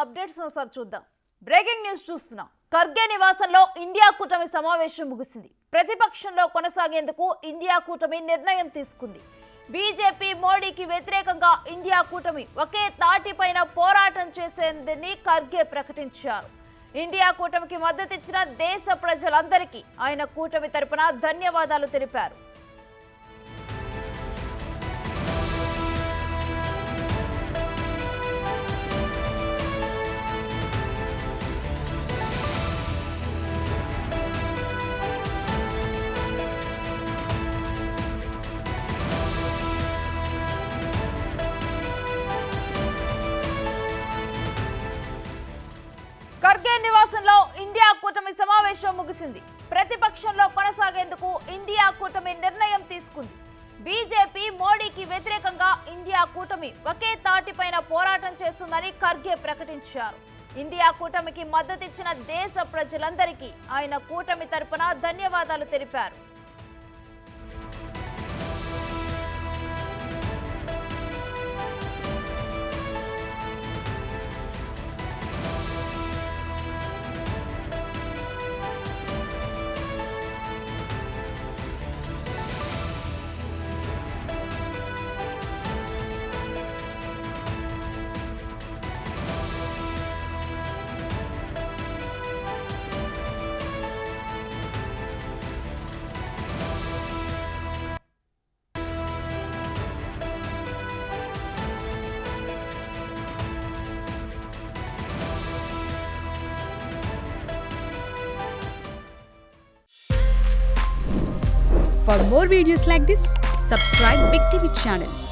Updates ఒకసారి చూద్దాం. Breaking news చూస్తున్నాం. ఖర్గే నివాసంలో ఇండియా కూటమి సమావేశం ముగిసింది. ప్రతిపక్షంలో కొనసాగేందుకు ఇండియా కూటమి నిర్ణయం తీసుకుంది. బీజేపీ మోడీకి వ్యతిరేకంగా ఇండియా కూటమి ఒకే తాటిపైన పోరాటం చేసేందుని ఖర్గే ప్రకటించారు. ఇండియా కూటమికి మద్దతిచ్చిన దేశ ప్రజలందరికీ ఆయన కూటమి తరపున ధన్యవాదాలు తెలిపారు. ఖర్గే నివాసంలో ఇండియా కూటమి సమావేశం ముగిసింది. ప్రతిపక్షంలో కొనసాగేందుకు ఇండియా కూటమి నిర్ణయం తీసుకుంది. బీజేపీ మోడీకి వ్యతిరేకంగా ఇండియా కూటమి ఒకే తాటిపైన పోరాటం చేస్తుందని ఖర్గే ప్రకటించారు. ఇండియా కూటమికి మద్దతిచ్చిన దేశ ప్రజలందరికీ ఆయన కూటమి తరపున ధన్యవాదాలు తెలిపారు. For more videos like this, subscribe Big TV channel.